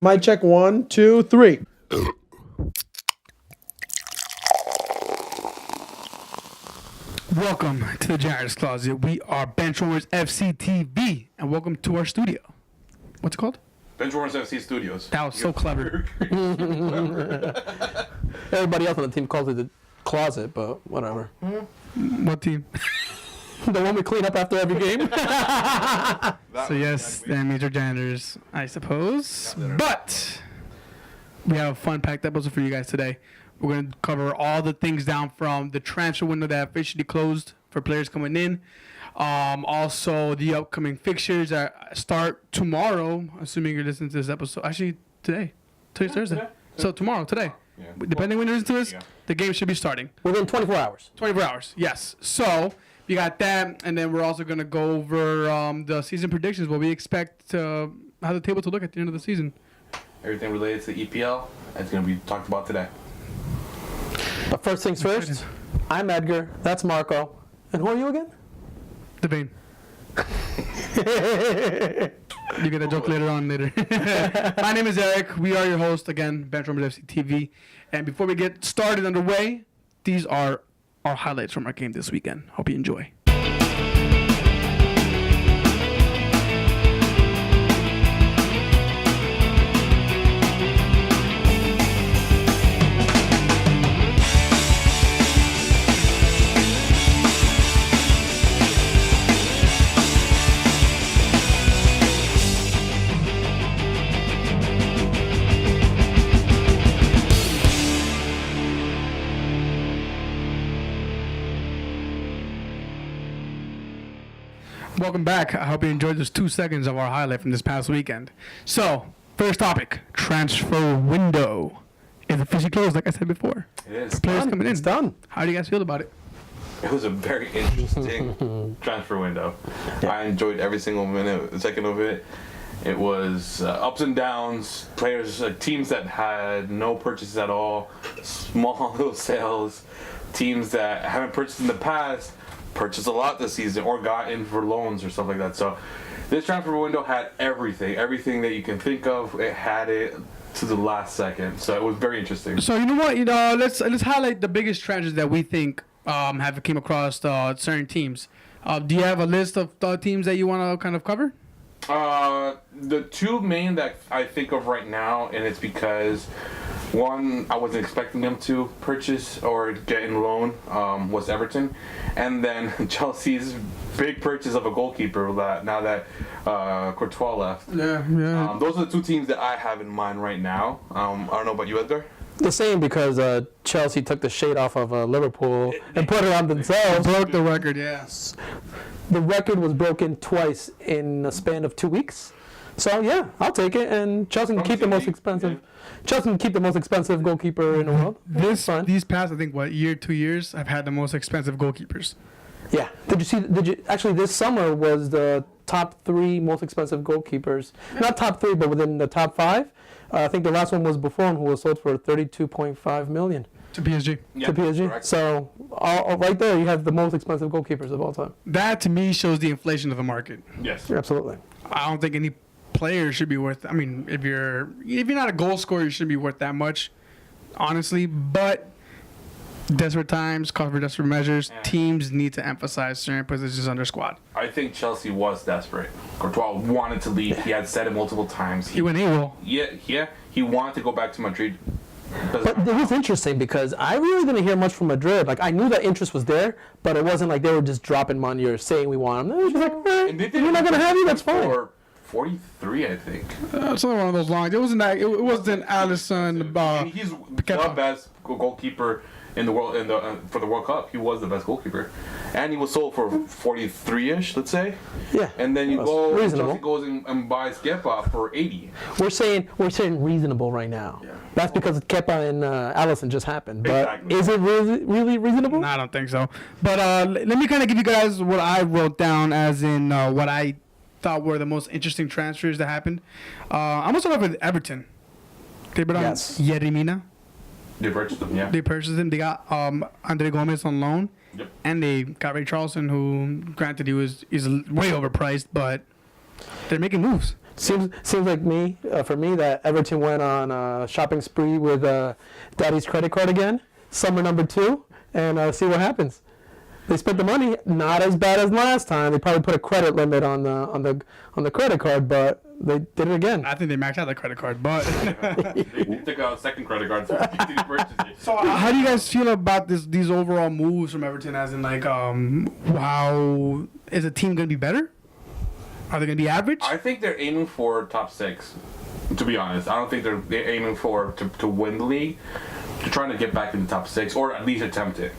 Mic check 1, 2, 3. Welcome to the Janitor's Closet. We are Benchwarmers FC TV, and welcome to our studio. What's it called? Benchwarmers FC Studios. That was so clever. Everybody else on the team calls it the closet, but whatever. What team? The one we clean up after every game. So yes, that means we're janitors, I suppose. But we have a fun-packed episode for you guys today. We're going to cover all the things down from the transfer window that officially closed for players coming in. Also, the upcoming fixtures that start tomorrow, assuming you're listening to this episode. Actually, today. Today's Thursday. Today. So tomorrow, today. Yeah. Depending when you listen to this, the game should be starting. Within 24 hours. 24 hours, yes. So you got that, and then we're also going to go over the season predictions, what we expect how the table to look at the end of the season. Everything related to the EPL is going to be talked about today. But first things first, I'm Edgar, that's Marco. And who are you again? Devane. You get a joke later on. My name is Eric. We are your host, again, Benchwarmers FC TV. And before we get started underway, these are our highlights from our game this weekend. Hope you enjoy. Welcome back. I hope you enjoyed those 2 seconds of our highlight from this past weekend. So, first topic, transfer window is officially closed, like I said before. It is. Players coming in. It's done. How do you guys feel about it? It was a very interesting transfer window. Yeah. I enjoyed every single second of it. It was ups and downs, players, teams that had no purchases at all, small little sales, teams that haven't purchased in the past, purchased a lot this season or got in for loans or stuff like that. So this transfer window had everything that you can think of. It had it to the last second. So it was very interesting. So you know what? Let's highlight the biggest transfers that we think have came across certain teams. Do you have a list of teams that you want to kind of cover? The two main that I think of right now, and it's because one, I wasn't expecting them to purchase or get in loan, was Everton, and then Chelsea's big purchase of a goalkeeper now that Courtois left. Yeah. Those are the two teams that I have in mind right now. I don't know about you, Edgar. The same, because Chelsea took the shade off of Liverpool and put it on themselves. Broke the record, yes. The record was broken twice in a span of 2 weeks. So yeah, I'll take it. And Chelsea can keep the most expensive. Yeah. Chelsea can keep the most expensive goalkeeper in the world. These past, I think, 2 years, I've had the most expensive goalkeepers. Yeah. Actually, this summer was the top 3 most expensive goalkeepers. Not top 3, but within the top 5. I think the last one was Buffon, who was sold for $32.5 million To PSG. Yeah, to PSG. correct. So right there, you have the most expensive goalkeepers of all time. That, to me, shows the inflation of the market. Yes. Yeah, absolutely. I don't think any player should be worth. I mean, if you're not a goal scorer, you shouldn't be worth that much, honestly. But desperate times call for desperate measures. Yeah. Teams need to emphasize certain positions on their squad. I think Chelsea was desperate. Courtois wanted to leave. He had said it multiple times. He went AWOL. Yeah. He wanted to go back to Madrid. But it was interesting because I really didn't hear much from Madrid. Like, I knew that interest was there, but it wasn't like they were just dropping money or saying we want him. It was just like, And they if you're not going to have you, that's fine. For 43, I think. Something along those lines. It wasn't that. It wasn't Alisson. And he's the best goalkeeper in the world for the World Cup. He was the best goalkeeper, and he was sold for 43ish, let's say. Yeah. And then reasonable. Chelsea goes and buys Kepa for 80. We're saying reasonable right now. Yeah. That's because Kepa and Alisson just happened. But Exactly. is it really reasonable? No, I don't think so. But let me kind of give you guys what I wrote down as in what I thought were the most interesting transfers that happened. I'm going to start off with Everton. They brought on Yeremina. They purchased him, yeah. They purchased him. They got Andre Gomez on loan. Yep. And they got Ray Charleston, who, granted, he's way overpriced, but they're making moves. Seems like for me that Everton went on a shopping spree with Daddy's credit card again, summer number 2, and see what happens. They spent the money, not as bad as last time. They probably put a credit limit on the credit card, but they did it again. I think they maxed out the credit card, but They took out a second credit card so they could purchase it. so how do you guys feel about these overall moves from Everton? As in, like, how is the team gonna be better? Are they gonna be average? I think they're aiming for top 6. To be honest, I don't think they're aiming to win the league. They're trying to get back in the top 6, or at least attempt it.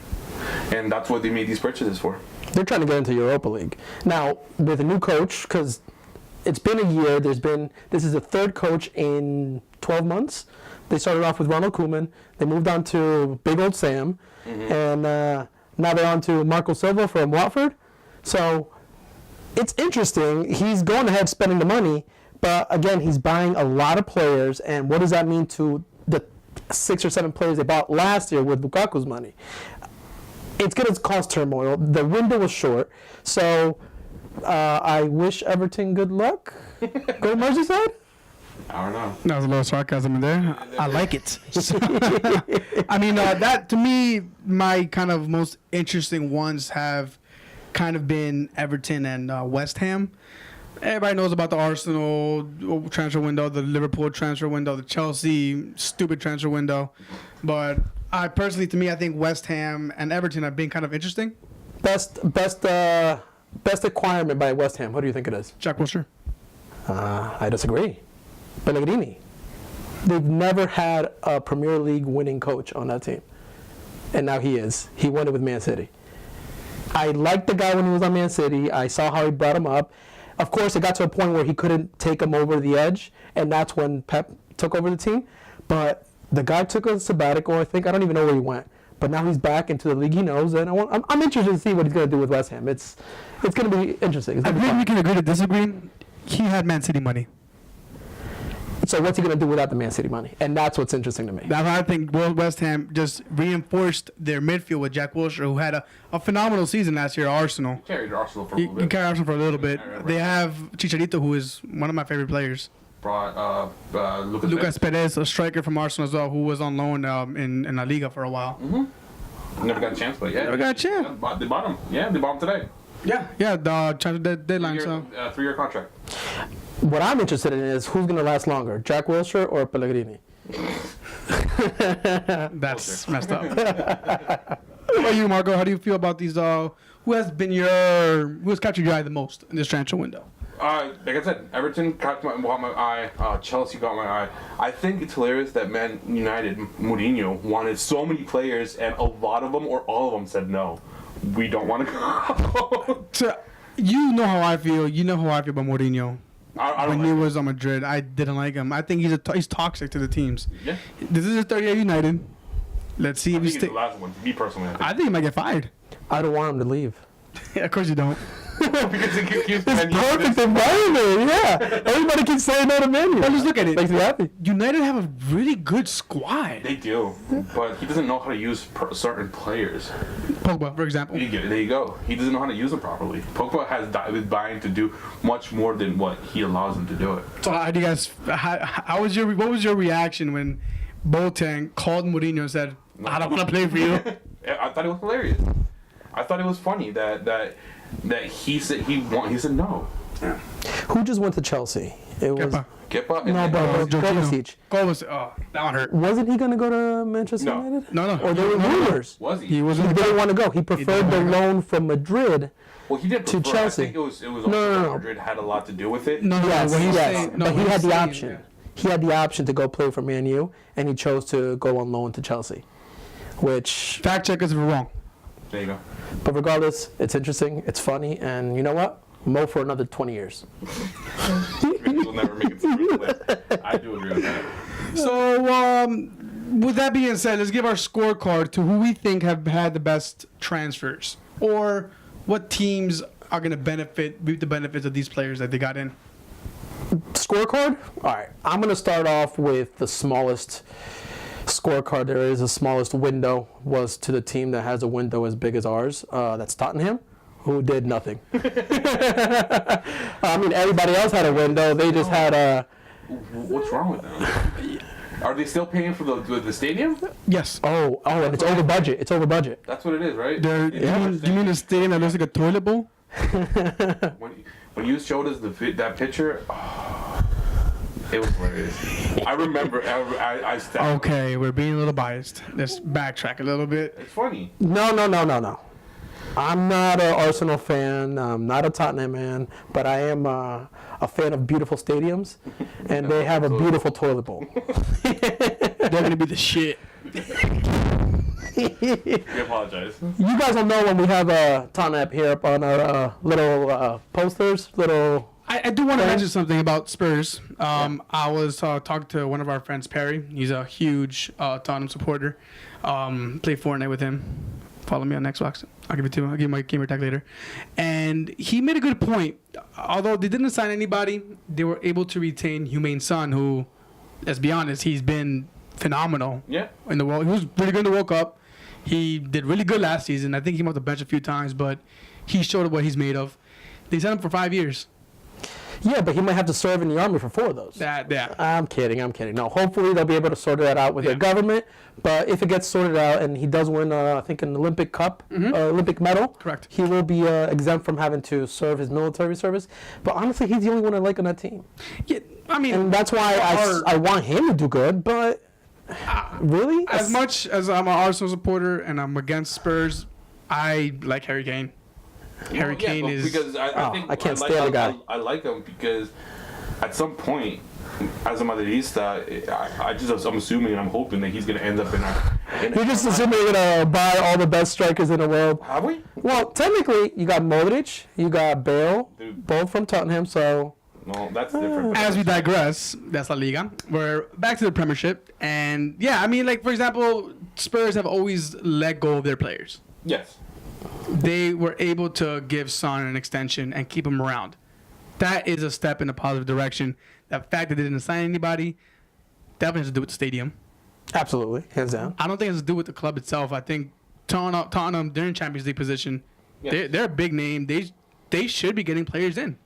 And that's what they made these purchases for. They're trying to get into Europa League now with a new coach, because it's been a year. This is the third coach in 12 months. They started off with Ronald Koeman. They moved on to Big Old Sam, and now they're on to Marco Silva from Watford. So it's interesting. He's going ahead spending the money, but again, he's buying a lot of players. And what does that mean to the 6 or 7 players they bought last year with Lukaku's money? It's going to cause turmoil. The window was short, so I wish Everton good luck. Go to Merseyside. I don't know. That was a little sarcasm in there. I like it. I mean, that to me, my kind of most interesting ones have kind of been Everton and West Ham. Everybody knows about the Arsenal transfer window, the Liverpool transfer window, the Chelsea stupid transfer window. But I personally, to me, I think West Ham and Everton have been kind of interesting. Best acquirement by West Ham. What do you think it is? Jack Wilshere. I disagree. Pellegrini. They've never had a Premier League winning coach on that team, and now he is. He won it with Man City. I liked the guy when he was on Man City. I saw how he brought him up. Of course, it got to a point where he couldn't take him over the edge, and that's when Pep took over the team. But the guy took a sabbatical, I think. I don't even know where he went. But now he's back into the league he knows, and I'm interested to see what he's going to do with West Ham. It's going to be interesting. I think we can agree to disagree. He had Man City money. So what's he going to do without the Man City money? And that's what's interesting to me. That's why I think West Ham just reinforced their midfield with Jack Wilshere, who had a phenomenal season last year at Arsenal. Carried Arsenal for a He little bit. carried Arsenal for a little bit. Yeah, right. They have Chicharito, who is one of my favorite players. Brought Lucas Perez, a striker from Arsenal as well, who was on loan in La Liga for a while. Never got a chance, but yeah. Never got a chance. They bought him. Yeah, they bought him today. Yeah, the transfer deadline. So 3-year contract. What I'm interested in is who's going to last longer, Jack Wilshere or Pellegrini? that's messed up. What about you, Marco? How do you feel about these? Who has captured your eye the most in this transfer window? Like I said, Everton caught my eye. Chelsea got my eye. I think it's hilarious that Man United, Mourinho, wanted so many players, and a lot of them or all of them said no. We don't want to go. So, you know how I feel. You know how I feel about Mourinho. I don't When he like was on Madrid, I didn't like him. I think he's toxic to the teams. Yeah. This is his third year at United. Let's see I if he think it's the stays. last one. Me personally, I think he might get fired. I don't want him to leave. Yeah, of course you don't. because it keeps Perfect environment, yeah. Everybody keeps saying no to Manu. Well, just look at it. Makes me happy. United have a really good squad. They do, but he doesn't know how to use certain players. Pogba, for example. There you go. He doesn't know how to use them properly. Pogba has been dying to do much more than what he allows him to do it. So how do you guys? What was your reaction when Boateng called Mourinho and said, "I don't want to play for you"? I thought it was hilarious. I thought it was funny that he said no. Who just went to Chelsea? It was Kepa. no, but Kovacic. That one hurt. Wasn't he going to go to Manchester No. United? No. Or there were rumors. Was he? He He wasn't. didn't want to go. He preferred the wanna go. loan from Madrid. Well, he did to prefer. Chelsea. I think it was also No. Madrid had a lot to do with it. No, Yes, what he's yes. saying- no, But he what had he's the saying, option. yeah. He had the option to go play for Man U, and he chose to go on loan to Chelsea. Which, Fact check us if we're wrong. There you go. but regardless, it's interesting, it's funny, and you know what? Mo for another 20 years. Maybe he'll never make it to the list. I do agree with that. So, with that being said, let's give our scorecard to who we think have had the best transfers, or what teams are going to reap the benefits of these players that they got in. Scorecard? All right, I'm going to start off with the smallest scorecard there is. The smallest window was to the team that has a window as big as ours. That's Tottenham, who did nothing. I mean, everybody else had a window. They just had a. What's wrong with them? Are they still paying for the stadium? Yes. Oh, and it's over budget. It's over budget. That's what it is, right? Do you mean the stadium that looks like a toilet bowl? When you showed us that picture, it was hilarious. I remember. I stepped. Okay, we're being a little biased. Let's backtrack a little bit. It's funny. No. I'm not an Arsenal fan. I'm not a Tottenham fan, but I am a fan of beautiful stadiums, and they have a beautiful toilet bowl. They're gonna be the shit. We apologize. You guys will know when we have a Tottenham here up on our little posters, little. I do want to mention something about Spurs. I was talking to one of our friends, Perry. He's a huge Tottenham supporter. Play Fortnite with him. Follow me on Xbox. I'll give it to him. I'll give you my gamer tag later. And he made a good point. Although they didn't sign anybody, they were able to retain Humane Son, who, let's be honest, he's been phenomenal. Yeah. In the world, he was really good in the World Cup. He did really good last season. I think he came off the bench a few times, but he showed what he's made of. They signed him for 5 years. Yeah, but he might have to serve in the army for 4 of those. Yeah. I'm kidding. No, hopefully they'll be able to sort that out with their government. But if it gets sorted out and he does win, I think, an Olympic Cup, Olympic medal, Correct. he will be exempt from having to serve his military service. But honestly, he's the only one I like on that team. Yeah, I mean, And that's why I want him to do good, but really? as much as I'm an Arsenal supporter and I'm against Spurs, I like Harry Kane. Harry Kane is because I think I can't stand the guy. I like him because at some point, as a Madridista, I'm assuming and I'm hoping that he's going to end up in our. You're just assuming you're going to buy all the best strikers in the world. Have we? Well, technically, you got Modric, you got Bale, Dude. both from Tottenham, so... No, that's different. As we digress, that's La Liga. We're back to the Premiership, and yeah, I mean, like for example, Spurs have always let go of their players. Yes. They were able to give Son an extension and keep him around. That is a step in a positive direction. The fact that they didn't sign anybody definitely has to do with the stadium. Absolutely, hands down. I don't think it has to do with the club itself. I think Tottenham, they're in Champions League position. Yes. They're a big name. They should be getting players in.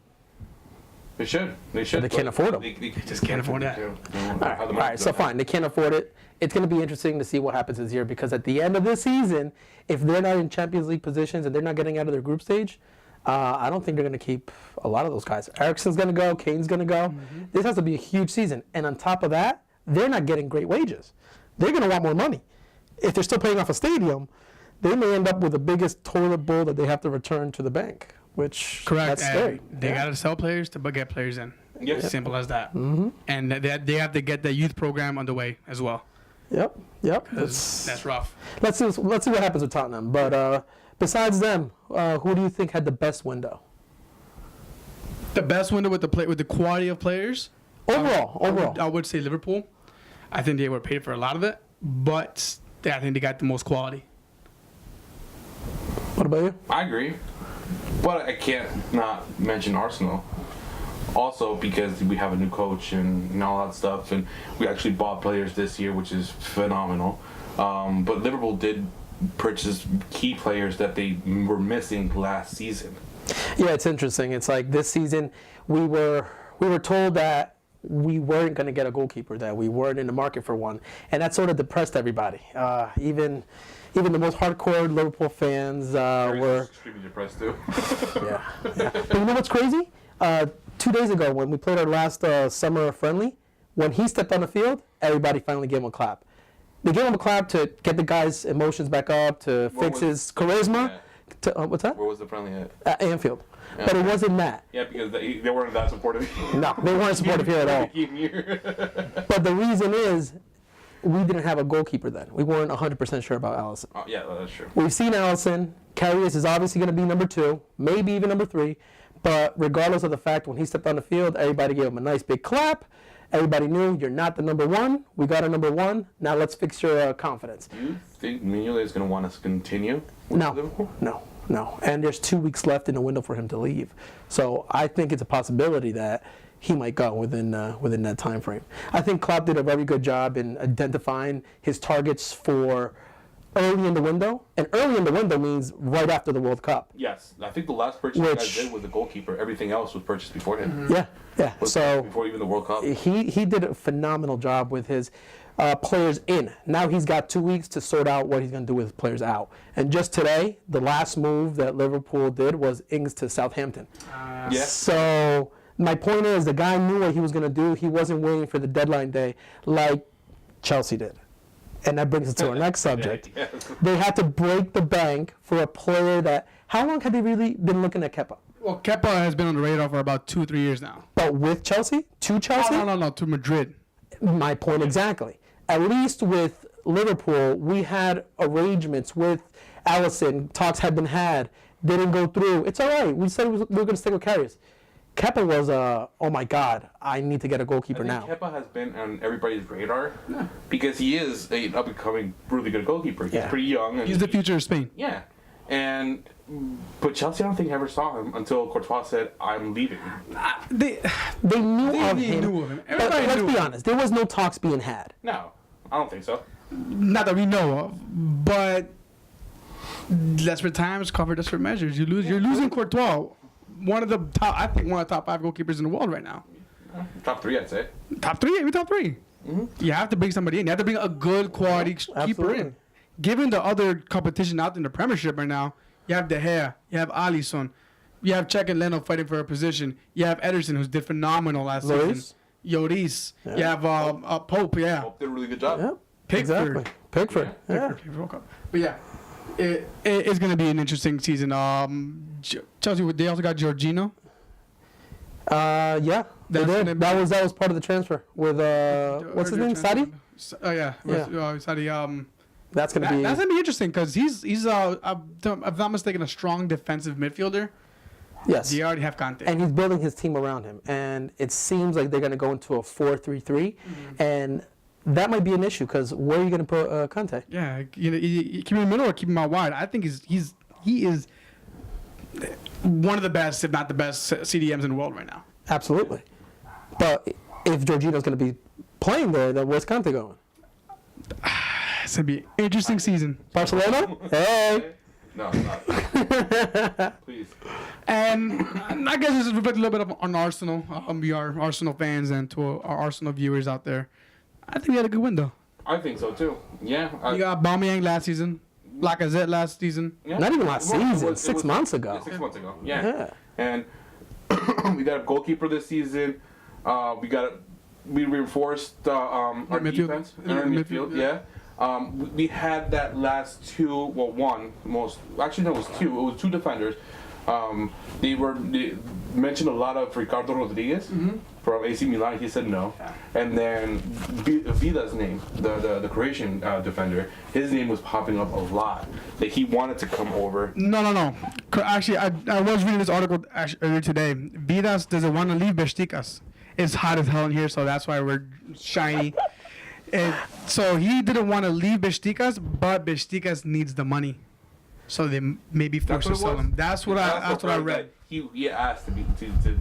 They should. They should. But they can't afford them. They just can't afford that. All right, so fine, they can't afford it. It's going to be interesting to see what happens this year because at the end of this season, if they're not in Champions League positions and they're not getting out of their group stage, I don't think they're going to keep a lot of those guys. Eriksen's going to go. Kane's going to go. Mm-hmm. This has to be a huge season. And on top of that, they're not getting great wages. They're going to want more money. If they're still paying off a stadium, they may end up with the biggest toilet bowl that they have to return to the bank, which Correct. that's scary. They got to sell players to get players in. Yep. Simple as that. Mm-hmm. And they have to get the youth program underway as well. Yep. That's rough. Let's see what happens with Tottenham. But besides them, who do you think had the best window? The best window with the quality of players? Overall. I would say Liverpool. I think they were paid for a lot of it, but I think they got the most quality. What about you? I agree, but I can't not mention Arsenal. Also, because we have a new coach and all that stuff, and we actually bought players this year, which is phenomenal. But Liverpool did purchase key players that they were missing last season. Yeah, it's interesting. It's like this season we were told that we weren't going to get a goalkeeper, that we weren't in the market for one, and that sort of depressed everybody. Even the most hardcore Liverpool fans were extremely depressed too. yeah. But you know what's crazy? 2 days ago, when we played our last summer friendly, when he stepped on the field, everybody finally gave him a clap. They gave him a clap to get the guy's emotions back up, to fix his charisma. What's that? Where was the friendly at? At Anfield. Yeah. But it wasn't that. Yeah, because they weren't that supportive. No, they weren't supportive here at all. But the reason is, we didn't have a goalkeeper then. We weren't 100% sure about Alisson. Oh, yeah, that's true. We've seen Alisson. Karius is obviously going to be number 2, maybe even number 3. But regardless of the fact, when he stepped on the field, everybody gave him a nice big clap. Everybody knew you're not the number 1. We got a number 1. Now let's fix your confidence. Do you think Mignolet is going to want us to continue? No. And there's 2 weeks left in the window for him to leave. So I think it's a possibility that he might go within that time frame. I think Klopp did a very good job in identifying his targets for early in the window, and early in the window means right after the World Cup. Yes, I think the last purchase you guys did was the goalkeeper. Everything else was purchased before him. Yeah. So before even the World Cup. he did a phenomenal job with his players in. Now he's got 2 weeks to sort out what he's going to do with players out. And just today, the last move that Liverpool did was Ings to Southampton. Yeah. So my point is, the guy knew what he was going to do. He wasn't waiting for the deadline day like Chelsea did. And that brings us to our next subject. Yes. They had to break the bank for a player that. How long have they really been looking at Kepa? Well, Kepa has been on the radar for about 2-3 years now. But with Chelsea? To Chelsea? No, to Madrid. My point exactly. At least with Liverpool, we had arrangements with Alisson. Talks had been had. Didn't go through. It's all right. We said we were going to stick with Karius. Kepa was oh my God, I need to get a goalkeeper now. Kepa has been on everybody's radar because he is an up-and-coming, really good goalkeeper. He's pretty young. And He's the future of Spain. Yeah. But Chelsea, I don't think ever saw him until Courtois said, "I'm leaving." They knew of him. knew of him. But Everybody let's knew be of him. honest, there was no talks being had. No, I don't think so. Not that we know of, but desperate times cover desperate measures. You're losing Courtois, one of the top 5 goalkeepers in the world right now. Top 3, I'd say. Top 3, maybe top 3. Mm-hmm. You have to bring somebody in. You have to bring a good quality keeper in. Given the other competition out in the Premiership right now, you have De Gea, you have Alisson, you have Czech and Leno fighting for a position. You have Ederson, who's did phenomenal last season. Lloris. Yeah. You have Pope. Yeah. Pope did a really good job. Yep. Pickford. Exactly. Pickford. Yeah. But yeah, it's going to be an interesting season. Chelsea, they also got Jorginho. Yeah, they did. That was part of the transfer with what's his name, Sadi? Sadi. That's gonna be interesting because he's if I'm not mistaken, a strong defensive midfielder. Yes. They already have Kante. And he's building his team around him, and it seems like they're gonna go into a 4-3-3, and that might be an issue because where are you gonna put Kante? Yeah, you keep him in the middle or keep him out wide. I think he is one of the best, if not the best, CDMs in the world right now. Absolutely. But if Jorginho's going to be playing there, then where's Kante going? It's going to be an interesting season. Barcelona? Hey! No, not. Please. And I guess this is a little bit on Arsenal. We are Arsenal fans, and to our Arsenal viewers out there, I think we had a good window. I think so, too. Yeah. You got Aubameyang last season. Lacazette last season. Yeah. Not even last season. 6 months ago. Yeah, 6 months ago. Yeah. And we got a goalkeeper this season. We reinforced our defense in our midfield. Yeah. We had that last one. Actually, no, it was 2. It was 2 defenders. They mentioned a lot of Ricardo Rodriguez from AC Milan. He said no. And then Vida's name, the Croatian defender, his name was popping up a lot. That he wanted to come over. No. Actually, I was reading this article earlier today. Vidas doesn't want to leave Beşiktaş. It's hot as hell in here, so that's why we're shiny. And so he didn't want to leave Beşiktaş, but Beşiktaş needs the money. So they may be forced to sell him. That's what I read. He asked to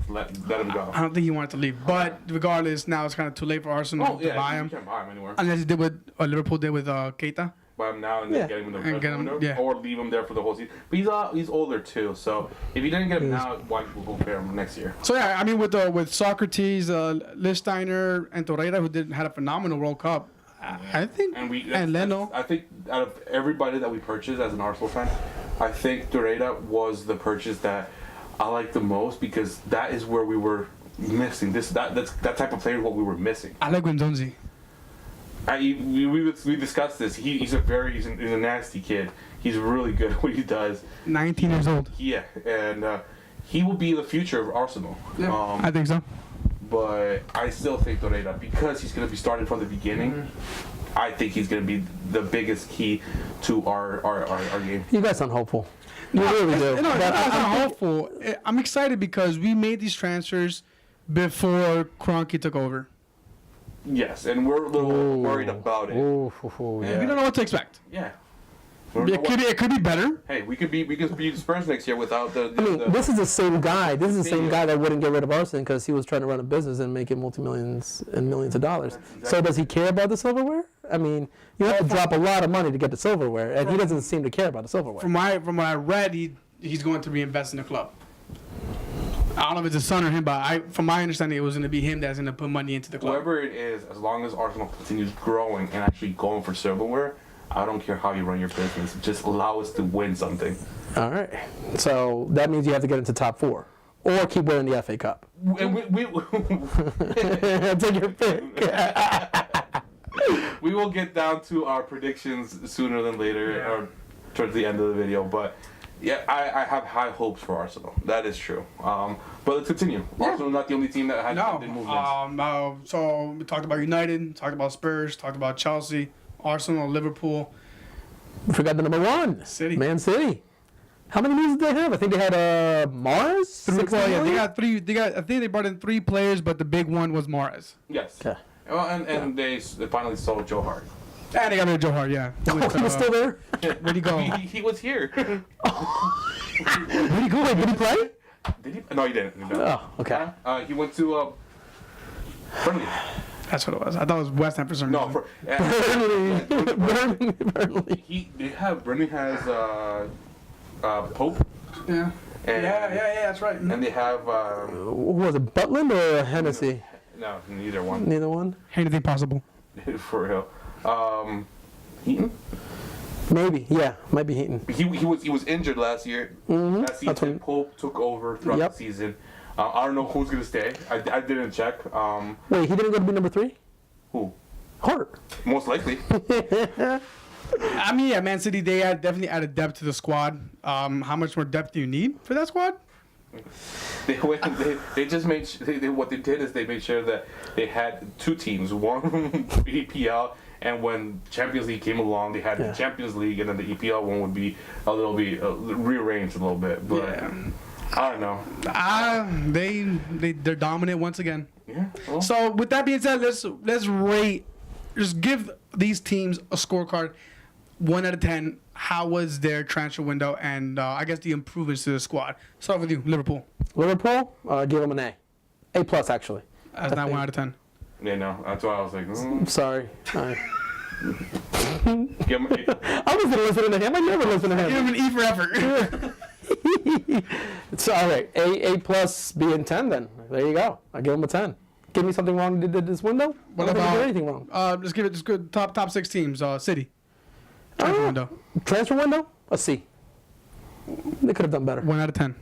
let him go. I don't think he wanted to leave. But regardless, now it's kind of too late for Arsenal to buy him. You can't buy him anywhere. Unless he did what Liverpool did with Keita. Buy him now and then get him in the window, or leave him there for the whole season. But he's older too, so if you didn't get him now, why we'll go pair him next year? So yeah, I mean with Socrates, Lichtsteiner, and Torreira, who had a phenomenal World Cup. I think, and Leno. I think out of everybody that we purchased as an Arsenal fan, I think Torreira was the purchase that I liked the most because that is where we were missing. That type of player is what we were missing. I like Guendouzi. We discussed this. He's a nasty kid. He's really good at what he does. 19 years old. Yeah, and he will be the future of Arsenal. Yeah, I think so. But I still think Torreira, because he's going to be starting from the beginning, I think he's going to be the biggest key to our game. You guys sound hopeful. You really do. I'm hopeful. I'm excited because we made these transfers before Kroenke took over. Yes, and we're a little worried about it. Yeah. We don't know what to expect. Yeah. It could be better. Hey, we could beat Spurs next year without the. This is the same guy. This is the same guy that wouldn't get rid of Arsenal because he was trying to run a business and make it multi-millions and millions of dollars. Exactly. So does he care about the silverware? I mean, you have to drop a lot of money to get the silverware, and he doesn't seem to care about the silverware. From what I read, he's going to reinvest in the club. I don't know if it's his son or him, but from my understanding, it was going to be him that's going to put money into the club. Whoever it is, as long as Arsenal continues growing and actually going for silverware, I don't care how you run your business. Just allow us to win something. All right. So that means you have to get into top 4. Or keep winning the FA Cup. And Take your pick. we will get down to our predictions sooner than later, or towards the end of the video. But yeah, I have high hopes for Arsenal. That is true. But let's continue. Arsenal not the only team that had did movements. So we talked about United, talked about Spurs, talked about Chelsea, Arsenal, Liverpool. We forgot the number 1. City. Man City. How many moves did they have? I think they had Mars. They got 3. I think they brought in 3 players, but the big one was Mahrez. Yes. Okay. Well, and they finally sold Joe Hart. And they got rid of Joe Hart, yeah. Oh, he was still there? Where'd he go? He was here. Where'd he go? Wait, did he play? Did he? No, he didn't. Oh, okay. He went to Burnley. That's what it was. I thought it was West Ham for some reason. Burnley. Burnley has Pope. Yeah. And, Yeah, that's right. Mm-hmm. And they have Who was it, Butland or Hennessy? no, neither one. Neither one? Anything possible. For real. Heaton. Maybe, yeah. Might be Heaton. He was injured last year. Mm-hmm. That season, Pope took over throughout the season. I don't know who's gonna stay. I didn't check. Wait, he didn't go to be number 3? Who? Hart. Most likely. I mean, yeah, Man City, they definitely added depth to the squad. How much more depth do you need for that squad? They just made what they did is they made sure that they had 2 teams, one EPL, and when Champions League came along, they had the Champions League, and then the EPL one would be a little bit rearranged a little bit. But I don't know. They're dominant once again. Yeah. Well. So with that being said, let's rate. Just give these teams a scorecard, 1 out of 10. How was their transfer window, and I guess the improvements to the squad? Start with you, Liverpool. Liverpool, give them an A. A plus, actually. That's not 1 out of 10. Yeah, no. That's why I was like, Sorry. give him a- I wasn't listening to him. I never listen to him. Give him an E for effort. It's all right. A plus, B and 10. Then there you go. I give him a 10. Give me something wrong. Did this window? What I don't think I about did anything wrong? Just give it just good top 6 teams. City. Transfer window. Transfer window? A C. They could have done better. 1 out of 10.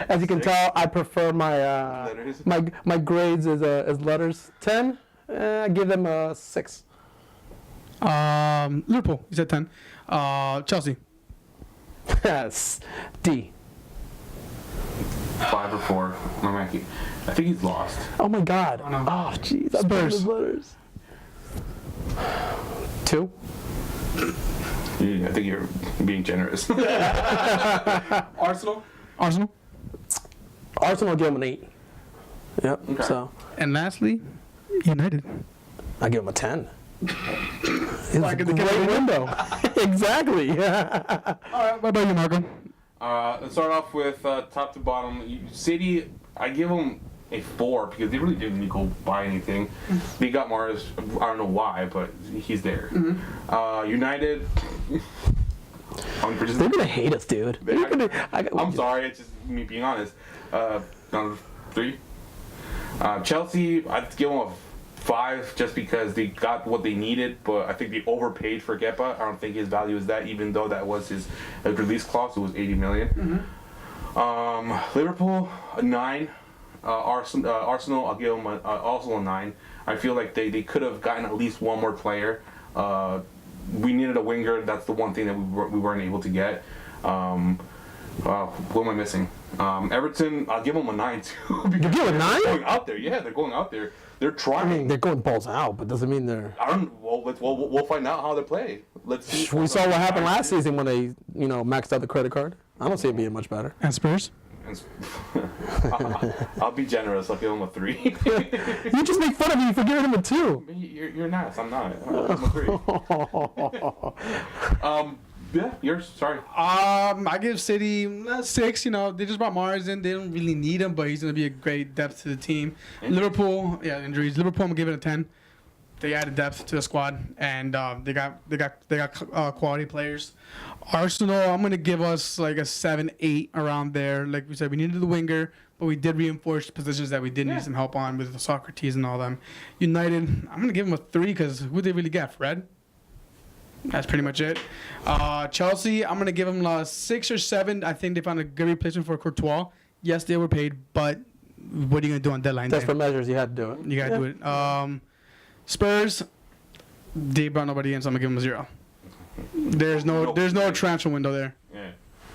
As you can tell, I prefer my Letters? my grades as letters. 10. I give them a 6. Liverpool. You said 10. Chelsea. Yes. D. 5 or 4. I think he's lost. Oh my God. Oh, no. Oh jeez. I Spurs. burned his letters. 2. I think you're being generous. Arsenal. Arsenal, give him an 8. Yep. Okay. So And lastly, United. I give him a 10. It's Like a in the great Canadian window. Exactly. All right. What about you, Marco? Let's start off with top to bottom. City, I give them a 4 because they really didn't go buy anything. They got Mars. I don't know why, but he's there. United. They're gonna hate us, dude. I'm sorry, it's just me being honest. Number 3. Chelsea, I'd give them a 5 just because they got what they needed, but I think they overpaid for Kepa. I don't think his value is that, even though that was his release clause. It was 80 million. Liverpool, a 9. Arsenal, I'll give them also a 9. I feel like they could have gotten at least one more player. We needed a winger. That's the one thing that we weren't able to get. What am I missing? Everton, I'll give them a 9 too. You give a 9? They're going out there. Yeah, they're going out there. They're trying. I mean, they're going balls out, but doesn't mean they're. I don't. Well, we'll find out how they play. Let's see. We saw what happened last season when they, maxed out the credit card. I don't see it being much better. And Spurs. I'll be generous. I'll give them a 3. You just make fun of me for giving him a 2. You're nice. I'm not. I'm a 3. Yeah, yours. Sorry. I give City 6. They just brought Mars in. They don't really need him, but he's gonna be a great depth to the team. Injuries. Liverpool, injuries. Liverpool, I'm gonna give it a 10. they added depth to the squad, and they got quality players. Arsenal, I'm gonna give us like a 7-8 around there. Like we said, we needed the winger, but we did reinforce positions that we did need some help on with the Socrates and all them. United, I'm gonna give them a 3 because who did they really get? Fred. That's pretty much it. Chelsea, I'm gonna give them a 6 or 7. I think they found a good replacement for Courtois. Yes, they were paid, but what are you gonna do on deadline day? Desperate measures, you had to do it. You gotta do it. Spurs, they brought nobody in, so I'm gonna give them a 0. There's no transfer window there. Yeah.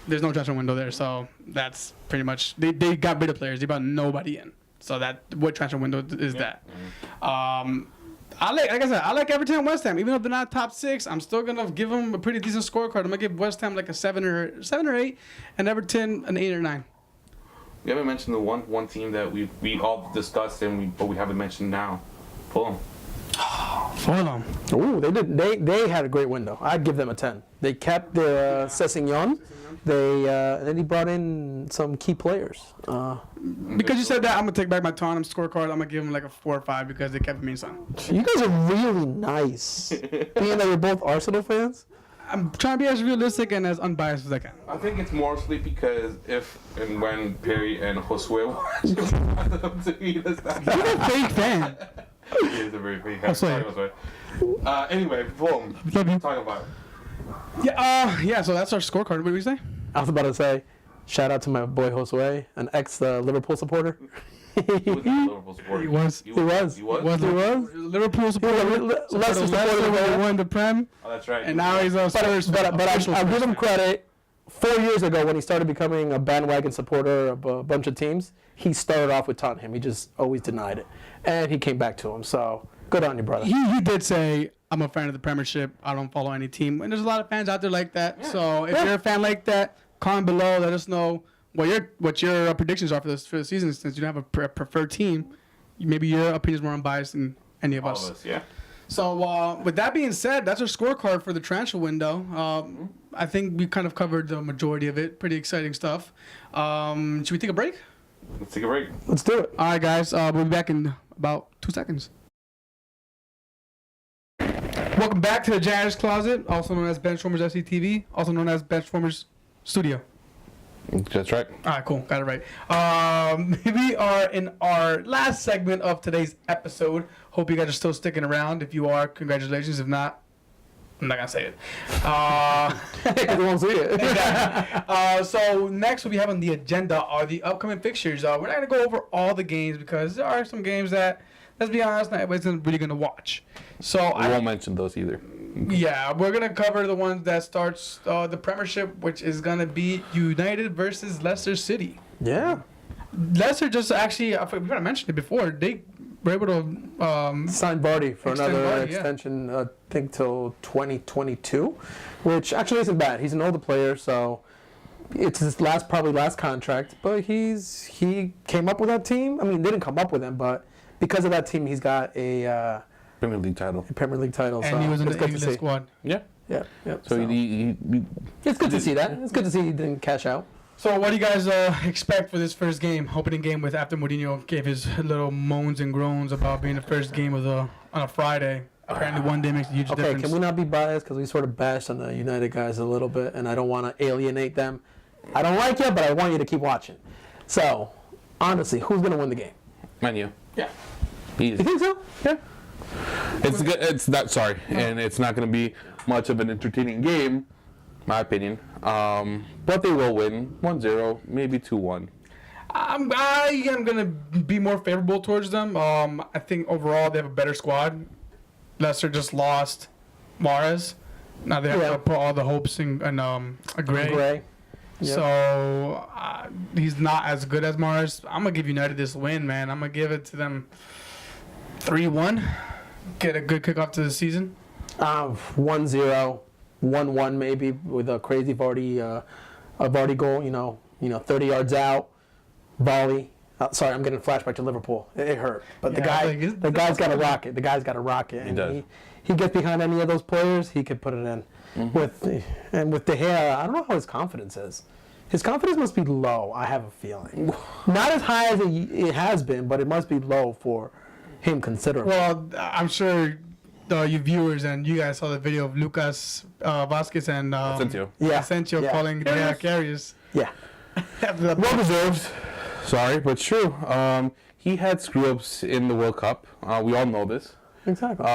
There's no transfer window there, so that's pretty much they got rid of players. They brought nobody in. So that what transfer window is that? Like I said, I like Everton and West Ham. Even though they're not top 6, I'm still gonna give them a pretty decent scorecard. I'm gonna give West Ham like a 7 or 8, and Everton an 8 or 9. We haven't mentioned the one team that we all discussed but we haven't mentioned now. Fulham. Fulham. Ooh, they did. They had a great window. I'd give them a 10. They kept their Sessegnon. And then he brought in some key players. Because you said that, I'm gonna take back my Tottenham scorecard. I'm gonna give them like a 4 or 5 because they kept me in son. You guys are really nice. Being that you're both Arsenal fans. I'm trying to be as realistic and as unbiased as I can. I think it's mostly because if and when Perry and Josue want them to be the You're a fake fan. He is a very big fan. Sorry, Josue. Anyway, Fulham. Love you. Talk about it. Yeah. So that's our scorecard. What did we say? I was about to say, shout out to my boy Josue, an ex-Liverpool supporter. He was a Liverpool supporter. He was. He was. Liverpool supporter. Leicester supporter when they won the Prem. Oh, that's right. And now he's a Spurs. But I'll give him credit. 4 years ago, when he started becoming a bandwagon supporter of a bunch of teams, he started off with Tottenham. He just always denied it, and he came back to him. So good on you, brother. He did say, I'm a fan of the Premiership. I don't follow any team. And there's a lot of fans out there like that. Yeah. So if you're a fan like that, comment below. Let us know what your predictions are for the season. Since you don't have a preferred team, maybe your opinion is more unbiased than any of us. All of us, yeah. So with that being said, that's our scorecard for the transfer window. I think we kind of covered the majority of it. Pretty exciting stuff. Should we take a break? Let's take a break. Let's do it. All right, guys. We'll be back in about 2 seconds. Welcome back to the Janitor's Closet, also known as Benchwarmers FCTV, also known as Benchwarmers Studio. That's right. All right, cool. Got it right. We are in our last segment of today's episode. Hope you guys are still sticking around. If you are, congratulations. If not, I'm not going to say it. Because we won't see it. Exactly. So next what we have on the agenda are the upcoming fixtures. We're not going to go over all the games because there are some games that, let's be honest, not everybody's really going to watch. So we won't mention those either. Yeah, we're going to cover the ones that starts the Premiership, which is going to be United versus Leicester City. Yeah. Leicester just actually, we kind of mentioned it before, they were able to sign Vardy for another Vardy, extension, I think till 2022, which actually isn't bad. He's an older player, so it's his probably last contract, but he came up with that team. I mean, they didn't come up with him, but because of that team, he's got a Premier League title. And so he was in it's the good to England see. squad. Yeah. Yeah. So he it's good to see that. It's good to see he didn't cash out. So what do you guys expect for this first game, opening game with after Mourinho gave his little moans and groans about being the first game on a Friday? Apparently one day makes a huge difference. Okay, can we not be biased because we sort of bashed on the United guys a little bit, and I don't want to alienate them. I don't like you, but I want you to keep watching. So, honestly, who's going to win the game? Man U. Yeah. You think so? Yeah. It's good. And it's not going to be much of an entertaining game, my opinion. But they will win 1-0, maybe 2-1. I am going to be more favorable towards them. I think overall they have a better squad. Leicester just lost Mahrez. Now they have to put all the hopes in Gray. Yep. So he's not as good as Mahrez. I'm going to give United this win, man. I'm going to give it to them 3-1. Get a good kickoff to the season. 1-0, 1-1 maybe with a crazy Vardy goal, 30 yards out, volley. Sorry, I'm getting a flashback to Liverpool. It hurt. But the guy's got a rocket. The guy's got a rocket. He does. He gets behind any of those players, he could put it in. Mm-hmm. With De Gea, I don't know how his confidence is. His confidence must be low, I have a feeling. Not as high as it has been, but it must be low for him considerably. Well, I'm sure you viewers and you guys saw the video of Lucas Vasquez and Asensio. Asensio calling Karius. Yeah. Well deserved. Sorry, but true. He had screw ups in the World Cup. We all know this. Exactly.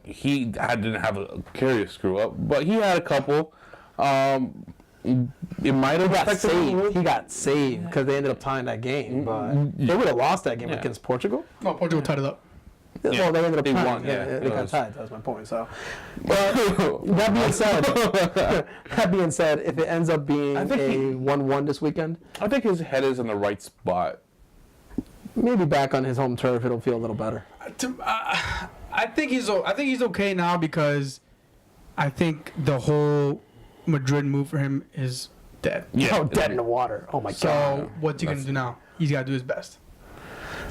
He didn't have a curious screw up, but he had a couple. It might have affected him. He got saved because they ended up tying that game. But they would have lost that game against Portugal. No, Portugal tied it up. Well, they ended up tying. won. Yeah, they got tied. That was my point. So, but that being said, if it ends up being a 1-1 this weekend, I think his head is in the right spot. maybe back on his home turf, it'll feel a little better. I think he's okay now because I think the whole Madrid move for him is dead. Yeah, Oh, dead in the water. Oh my god. So what's he gonna do now? He's got to do his best.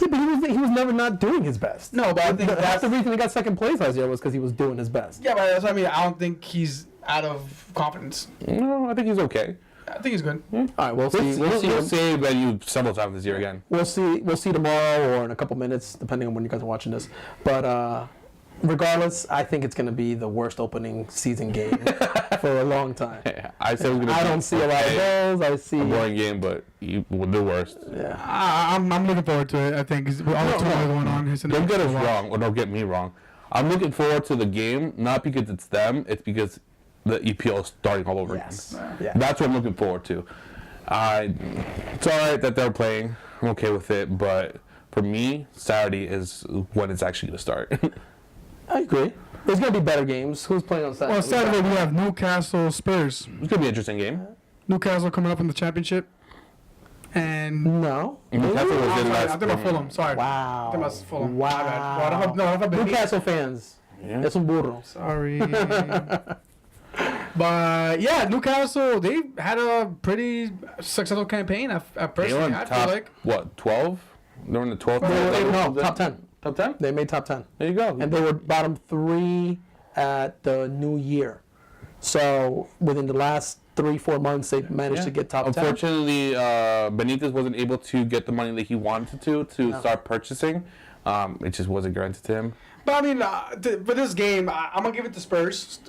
Yeah, but he was never not doing his best. No, but I think that's the reason he got second place last year was because he was doing his best. Yeah, but that's what I mean. I don't think he's out of confidence. No, I think he's okay. I think he's good. All right, we'll see. We'll see about you several times this year again. We'll see tomorrow or in a couple minutes, depending on when you guys are watching this. But regardless, I think it's going to be the worst opening season game for a long time. I said we're gonna. I don't see a lot of goals. I see a boring game, but the worst. Yeah. I'm looking forward to it. I think with all the turmoil going on. Don't get us wrong, or don't get me wrong. I'm looking forward to the game, not because it's them, it's because the EPL is starting all over again. Yeah. That's what I'm looking forward to. It's all right that they're playing. I'm okay with it, but for me, Saturday is when it's actually going to start. I agree. There's going to be better games. Who's playing on Saturday? Well, Saturday we have Newcastle Spurs. It's going to be an interesting game. Newcastle coming up in the championship. And No. Newcastle was in I'm last. talking about Fulham. Sorry. Wow. I'm talking about Fulham. Wow. My bad. Well, I don't know. Newcastle fans. Yeah. Es un burro. Sorry. But yeah, Newcastle, they had a pretty successful campaign. I They were personally, in I feel top, like. what, 12? They were in the 12th. No, top 10. Top 10? They made top 10. There you go. And they were bottom 3 at the new year. So within the last 3-4 months, they managed to get top 10. Unfortunately, Benitez wasn't able to get the money that he wanted to start purchasing. It just wasn't granted to him. But I mean, for this game, I'm gonna give it to Spurs.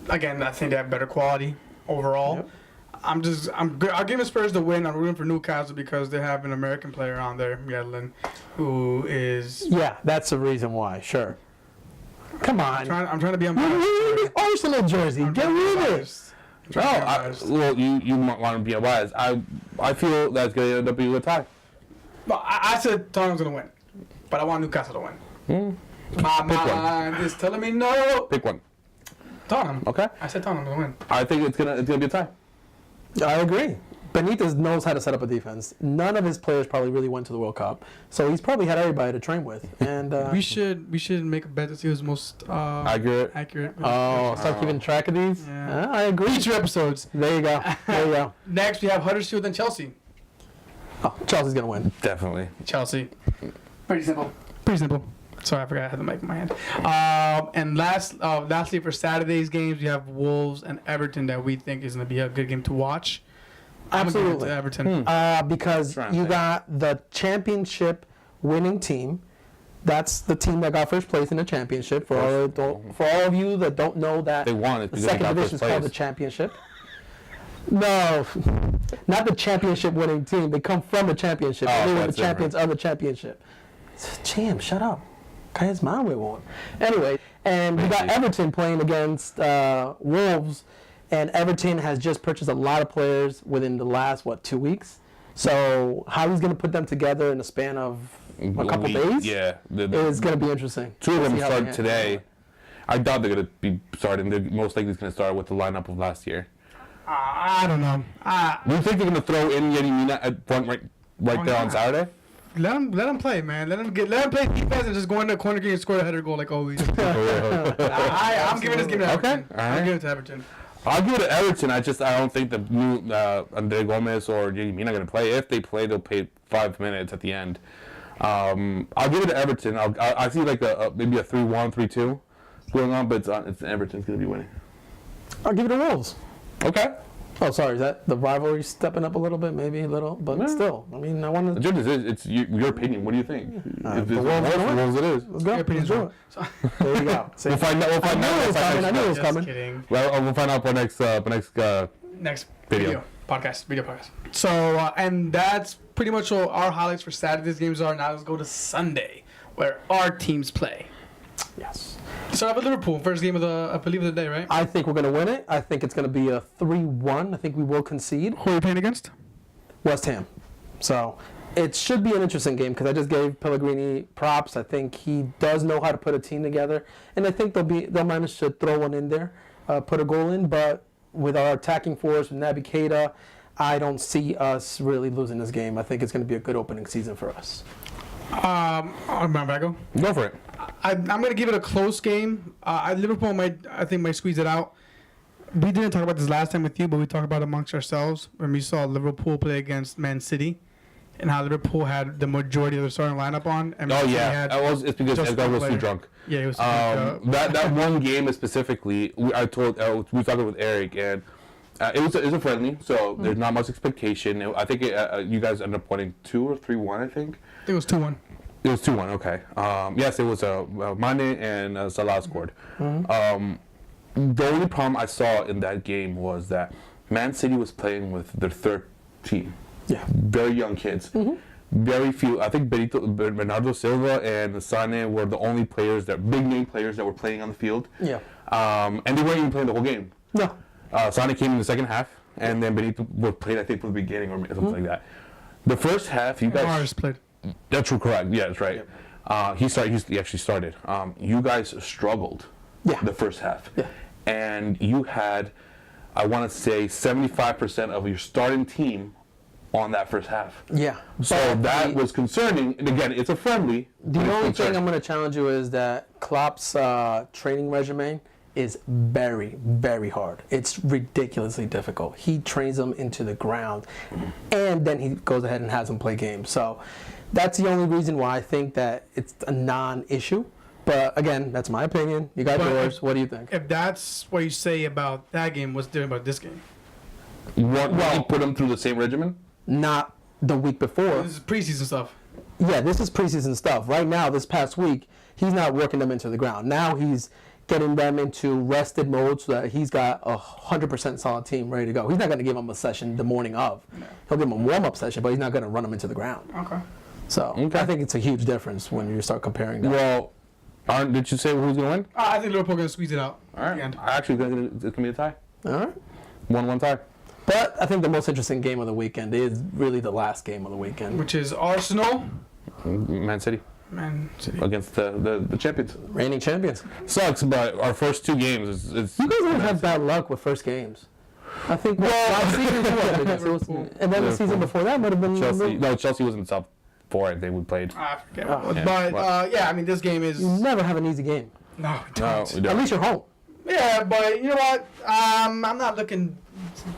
Again, I think they have better quality overall. Yep. I'll give the Spurs the win. I'm rooting for Newcastle because they have an American player on there, Yedlin, who is. Yeah, that's the reason why. Sure. Come on. I'm trying to be You unbiased. need the Arsenal jersey. Get rid of it. Well, you might want to be unbiased. I feel that's going to end up being a tie. No, I said Tottenham's gonna win, but I want Newcastle to win. My mind is telling me no. Pick one. Tottenham. Okay. I said Tottenham's gonna win. I think it's gonna be a tie. I agree. Benitez knows how to set up a defense. None of his players probably really went to the World Cup, so he's probably had everybody to train with. And We should make a bet to see who's most Accurate. start keeping track of these. Yeah. I agree. Feature episodes. There you go. There you go. Next, we have Huddersfield and Chelsea. Oh, Chelsea's gonna win. Definitely. Chelsea. Pretty simple. Sorry, I forgot I had the mic in my hand. And lastly, for Saturday's games, we have Wolves and Everton that we think is going to be a good game to watch. I'm going to give it to Everton. Because you got the championship winning team. That's the team that got first place in the championship. For all of you that don't know that, They won it the because they second got division is first called the place. championship. No, not the championship winning team. They come from the championship. Oh, They were the that's champions of the championship. Champ, shut up. Guys, my way on. Anyway, and we got Everton playing against Wolves, and Everton has just purchased a lot of players within the last 2 weeks. So how he's going to put them together in the span of a couple days? Yeah. Is going to be interesting. Two of them See how start they today. I doubt they're going to be starting. They're most likely going to start with the lineup of last year. I don't know. Do you think they're going to throw in Yenny Mina at front right there on Saturday? Let them play, man. Let them play defense and just go in the corner and score a header goal like always. I'm giving this game to Everton. Okay, all right. I'm giving it to Everton. I'll give it to Everton. I don't think the new Andre Gomez or Yenny Mina are going to play. If they play, they'll play 5 minutes at the end. I'll give it to Everton. I see like maybe a 3-1, 3-2 going on, but it's Everton's going to be winning. I'll give it to Wolves. Okay. Oh, sorry. Is that the rivalry stepping up a little bit? Maybe a little, but Yeah. still. I mean, I want The to. judge is it's your opinion. What do you think? If the it's world's worse, gonna win. it is. Let's go. Your opinion's Let's do wrong. it. There you go. See? We'll find out. We'll I find knew out. it was coming. I knew it was Just coming. kidding. Well, we'll find out for next Next Video. video podcast. So, and that's pretty much all our highlights for Saturday's games are. Now let's go to Sunday, where our teams play. Yes. So I have Liverpool, first game of I believe, of the day, right? I think we're going to win it. I think it's going to be a 3-1. I think we will concede. Who are you playing against? West Ham. So it should be an interesting game because I just gave Pellegrini props. I think he does know how to put a team together, and I think they'll manage to throw one in there, put a goal in. But with our attacking force, with Naby Keita, I don't see us really losing this game. I think it's going to be a good opening season for us. I go. Go for it. I'm going to give it a close game. Liverpool might squeeze it out. We didn't talk about this last time with you, but we talked about it amongst ourselves when we saw Liverpool play against Man City, and how Liverpool had the majority of their starting lineup on. And Oh Man City yeah, had it's because just Edgar one was too player. drunk. Yeah, he was. That one game specifically, we talked with Eric, and it was a friendly, so there's not much expectation. I think you guys ended up winning 2 or 3-1. I think I think it was 2-1. it was 2-1. Okay. Yes, it was Mane and Salah scored. The only problem I saw in that game was that Man City was playing with their third team. Yeah. Very young kids. Very few. I think Bernardo Silva and Sane were the only players big name players that were playing on the field. Yeah. And they weren't even playing the whole game. No. Sane came in the second half, and then Benito was played, I think, from the beginning or something like that. The first half, you guys. Mars played. That's correct. Yeah, that's right. He actually started. You guys struggled. Yeah. The first half. Yeah. And you had, I want to say, 75% of your starting team on that first half. Yeah. So But that was concerning. And again, it's a friendly. The but it's only thing concerning. I'm going to challenge you is that Klopp's training regimen is very, very hard. It's ridiculously difficult. He trains them into the ground, and then he goes ahead and has them play games. So that's the only reason why I think that it's a non-issue. But again, that's my opinion. You got But yours. What do you think? If that's what you say about that game, what's different about this game? You put them through the same regimen? Not the week before. This is preseason stuff. Yeah, this is preseason stuff. Right now, this past week, he's not working them into the ground. Now he's getting them into rested mode so that he's got a 100% solid team ready to go. He's not going to give them a session the morning of. He'll give them a warm-up session, but he's not going to run them into the ground. Okay. So Okay. I think it's a huge difference when you start comparing that. Well, did you say who's going to win? I think Liverpool going to squeeze it out. All at right. the end. I actually think it's going to be a tie. All right. 1-1 tie. But I think the most interesting game of the weekend is really the last game of the weekend. Which is Arsenal, Man City Man City. against the champions. Reigning champions. Sucks, but our first 2 games is You guys don't have bad luck with first games. I think last season, and then the season before that would have been Chelsea. No, Chelsea was in the top 4. I think we played. I forget. Oh, But yeah. yeah, I mean, this game is. You never have an easy game. No, we No, don't. we At don't. least you're home. Yeah, but you know what? I'm not looking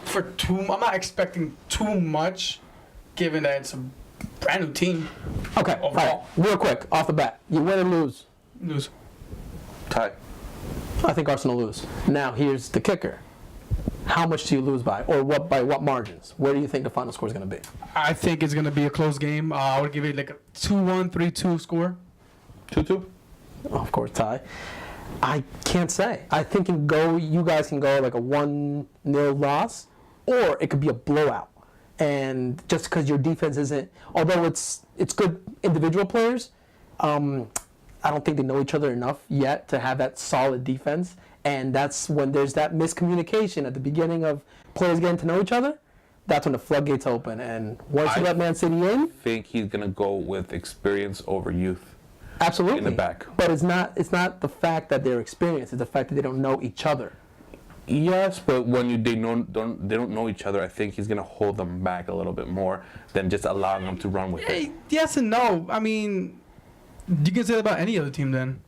for I'm not expecting too much, given that it's a brand new team. Okay, all right. Overall. Real quick, off the bat. You win or lose? Lose. Tie. I think Arsenal lose. Now, here's the kicker. How much do you lose by? Or by what margins? Where do you think the final score is going to be? I think it's gonna be a close game. I would give it like a 2-1, 3-2 score. 2-2. Oh, of course, tie. I can't say. I think you guys can go like a 1-0 loss, or it could be a blowout. And just because your defense isn't, although it's good individual players, I don't think they know each other enough yet to have that solid defense. And that's when there's that miscommunication at the beginning of players getting to know each other. That's when the floodgates open. And once you I let Man City in, I think he's going to go with experience over youth. absolutely. In the back. But it's not the fact that they're experienced. It's the fact that they don't know each other. Yes, but when they don't know each other, I think he's going to hold them back a little bit more than just allowing them to run with it. Hey, yes and no. I mean, you can say that about any other team then.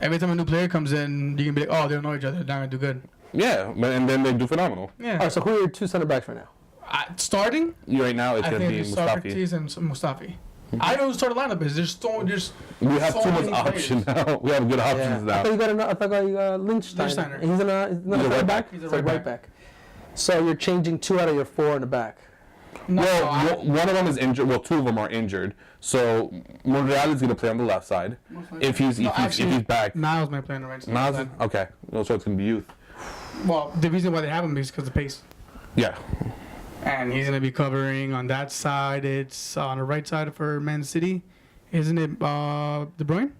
Every time a new player comes in, you can be like, oh, they don't know each other. They're not going to do good. Yeah, and then they do phenomenal. Yeah. All right, so who are your 2 center backs right now? Starting, Right now, it's I going to think be it's Mustafi. Socrates and Mustafi. I know who the starting lineup is. We have so too much many option players. now. We have good options I now. thot you got Lynch. Lichtsteiner. He's a right back. He's a right back. So you're changing 2 out of your 4 in the back. No, Well, one of them is injured. Well, 2 of them are injured. So Monreal is going to play on the left side. If he's back. Niles might play on the right side. Niles? Okay. Well, so it's going to be youth. Well, the reason why they have him is because of pace. Yeah. And he's going to be covering on that side. It's on the right side for Man City. Isn't it De Bruyne?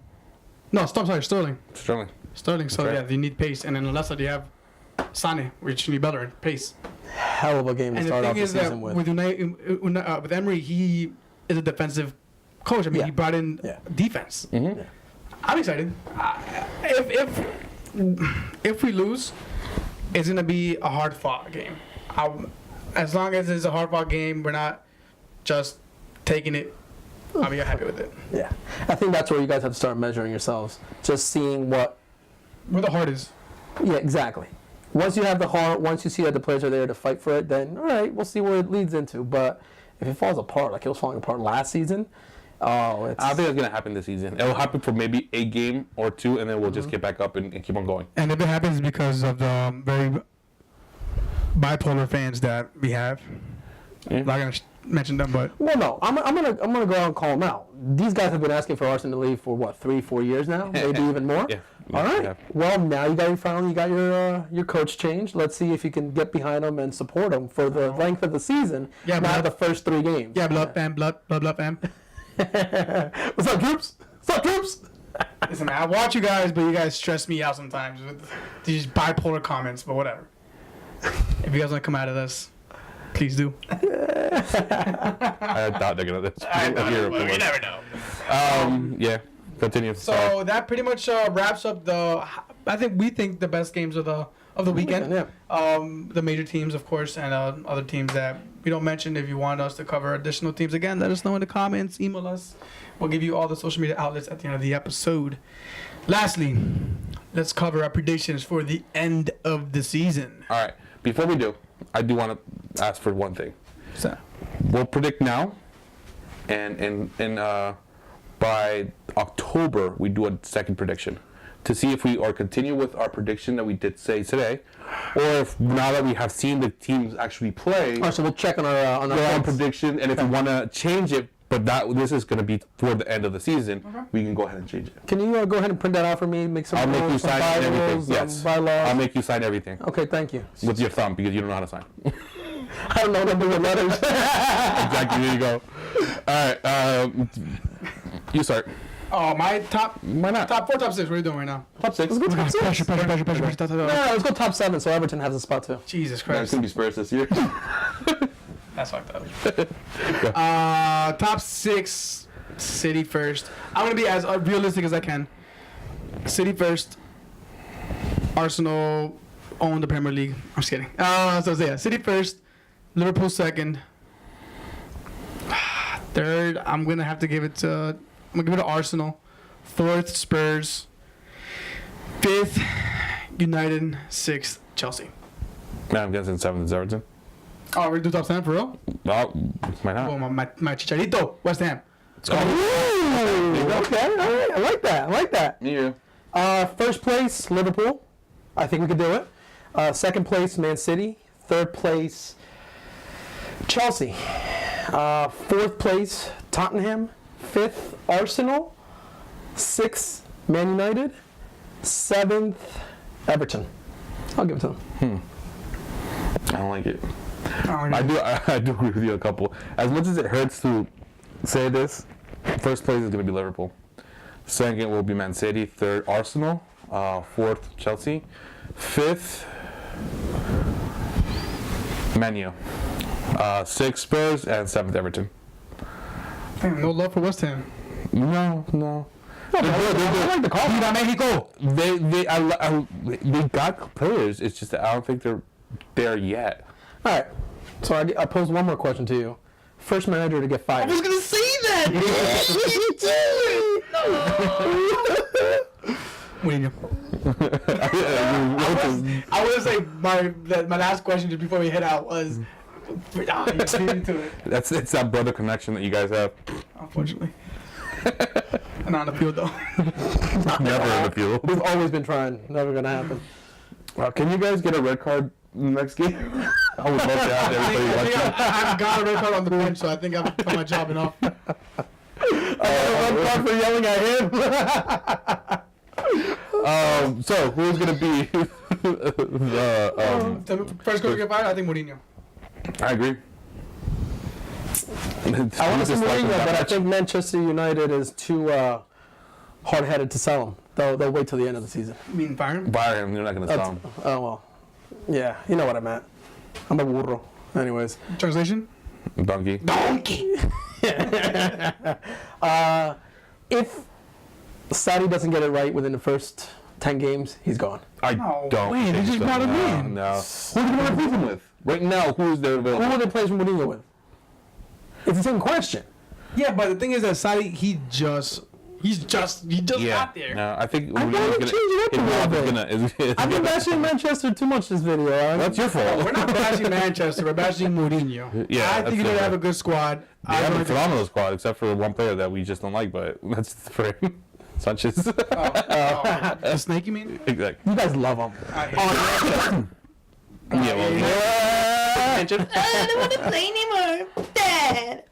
No, sorry, Sterling. Sterling. So, Okay. yeah, you need pace. And then on the left side, you have Sane, which you need better pace. Hell of a game to And the start off thing the is that season with. with Emery, he is a defensive coach. I mean, Yeah. he brought in Yeah. defense. Mm-hmm. I'm excited. If we lose, it's gonna be a hard fought game. As long as it's a hard fought game, we're not just taking it. I'll be happy with it. Yeah. I think that's where you guys have to start measuring yourselves. Just seeing what. Where the heart is. Yeah, exactly. Once you have the heart, once you see that the players are there to fight for it, then all right, we'll see where it leads into. But if it falls apart, like it was falling apart last season, it's. I think it's going to happen this season. It will happen for maybe a game or 2, and then we'll just get back up and keep on going. And if it happens because of the very bipolar fans that we have, Yeah. I'm not gonna mention them, but Well, no, I'm gonna go out and call them out. These guys have been asking for Arsenal to leave for what, 3-4 years now, maybe even more. Yeah. All right. Yeah. Well, now you got your coach changed. Let's see if you can get behind them and support them for the length of the season. Yeah, not but- the first 3 games. yeah, blood fam. What's up, troops? What's up, troops? Listen, man, I watch you guys, but you guys stress me out sometimes with these bipolar comments. But whatever. If you guys want to come out of this, please do. I thought they're going to. You never know. Yeah. Continue. So that pretty much wraps up we think the best games of the weekend. Yeah. The major teams, of course, and other teams that we don't mention. If you want us to cover additional teams, again, let us know in the comments. Email us. We'll give you all the social media outlets at the end of the episode. Lastly, let's cover our predictions for the end of the season. All right. Before we do, I do want to ask for one thing. So, We'll predict now, and by October we do a second prediction to see if we are continue with our prediction that we did say today, or if now that we have seen the teams actually play, All right, so we'll check on our our own prediction, and if we want to change it, but this is going to be toward the end of the season, we can go ahead and change it. Can you go ahead and print that out for me? Make some I'll make you rules, some sign everything. bylaws, Yes, bylaws. I'll make you sign everything Okay, thank you. with your thumb because you don't know how to sign. I don't know what to do with letters. Exactly. There you go. All right. You start. my top Why not? top 4, top 6. What are you doing right now? Top 6. Let's go top 6. Pressure. No, let's go top 7 so Everton has a spot too. Jesus No, it's Christ, gonna be Spurs this year. that's fucked up. Top 6, City first. I'm gonna be as realistic as I can. City first. Arsenal own the Premier League. I'm just kidding. So yeah, City first. Liverpool second. Third, I'm gonna have to give it to. I'm gonna give it to Arsenal. Fourth, Spurs. Fifth, United. Sixth, Chelsea. Man, I'm guessing 7th is Everton. Oh, we're gonna do top 10 for real? Well, why not? Oh, my Chicharito, West Ham. Ooh, okay, all right. I like that. Yeah. First place, Liverpool. I think we could do it. Second place, Man City. Third place, Chelsea. Fourth place, Tottenham. Fifth, Arsenal. Sixth, Man United. Seventh, Everton. I'll give it to them. I don't like it. Oh, I do agree with you a couple. As much as it hurts to say this, first place is going to be Liverpool. Second will be Man City. Third, Arsenal. Fourth, Chelsea. Fifth, Man U. Sixth, Spurs. And 7th, Everton. Damn, no love for West Ham. No. I like the call. Viva Mexico! They got players. It's just that I don't think they're there yet. All right. So I pose one more question to you. First manager to get fired. I was gonna say that! Mourinho. I was say my last question just before we head out was. You beat into it. It's that brother connection that you guys have. Unfortunately. And on the field though. Never in the field. We've always been trying. Never gonna happen. Can you guys get a red card next game? I would love to have everybody watching. I've got a red card on the bench, so I think I've done my job enough. I got a red card for yelling at him. So who's gonna be the First coach to get fired, I think Mourinho. I agree. I want to see Mourinho, but I think Manchester United is too hard-headed to sell him. They'll wait till the end of the season. You mean fire him? Bayern, you're not gonna sell him. Oh well, yeah, you know what I meant. I'm a burro. Anyways, Translation? Donkey. Donkey! if Saudi doesn't get it right within the first 10 games, he's gone. I No don't. way, they think just so. brought him No, in. No. Who do you want to replace him with? Right now, who's there Who available? will they replace Mourinho with? It's the same question. Yeah, but the thing is that Saudi, he just got there. No, I think I'm Mourinho's gonna change it up a little bit. I've been bashing Manchester too much this video. That's your fault. We're not bashing Manchester, we're bashing Mourinho. Yeah, I that's think you fair. have a good squad. They have a phenomenal squad, except for one player that we just don't like, but that's for him. Sanchez. The snake, you mean? Exactly. You guys love him. I hate him. Yeah, well, I don't want to play anymore. Dad.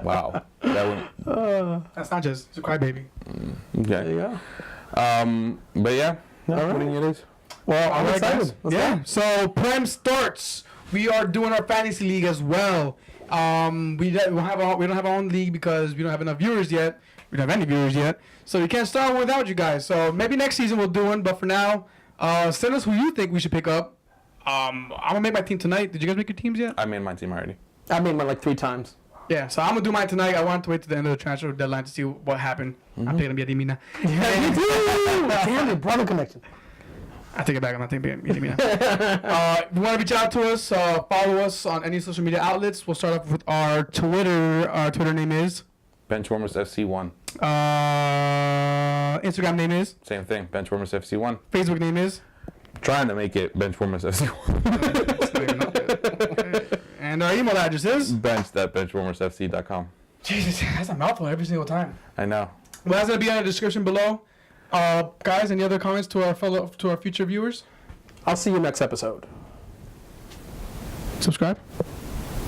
wow. That one. That's not just, it's a crybaby. There you Okay. go. But yeah, All right. winning it is. Well, I'm All right, excited. guys. Let's Yeah. go. So Prem starts. We are doing our fantasy league as well. We don't have our own league because we don't have enough viewers yet. We don't have any viewers yet, so we can't start one without you guys. So maybe next season we'll do one. But for now, send us who you think we should pick up. I'm gonna make my team tonight. Did you guys make your teams yet? I made my team already. I made mine like 3 times. Yeah. So I'm gonna do mine tonight. I wanted to wait to the end of the transfer deadline to see what happened. I'm taking Biadimina. Damn it, brother connection. I take it back. I'm not taking Biadimina. If you want to reach out to us, follow us on any social media outlets. We'll start off with our Twitter. Our Twitter name is. Benchwarmers FC1. Instagram name is. Same thing. Benchwarmers FC1. Facebook name is. Trying to make it Benchwarmers FC1. And our email address is. Bench.benchwarmersfc.com. Jesus, that's a mouthful every single time. I know. Well, that's gonna be in the description below. Guys, any other comments to our future viewers? I'll see you next episode. Subscribe.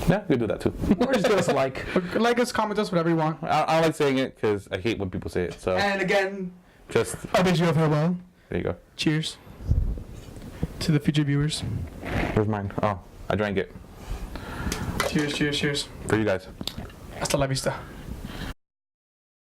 Yeah, you can do that too. Or just give us a like. Like us, comment us, whatever you want. I like saying it because I hate when people say it. So And again, just I bid you a farewell. there you go. Cheers to the future viewers. Where's mine? Oh, I drank it Cheers, cheers, cheers. for you guys. Hasta la vista.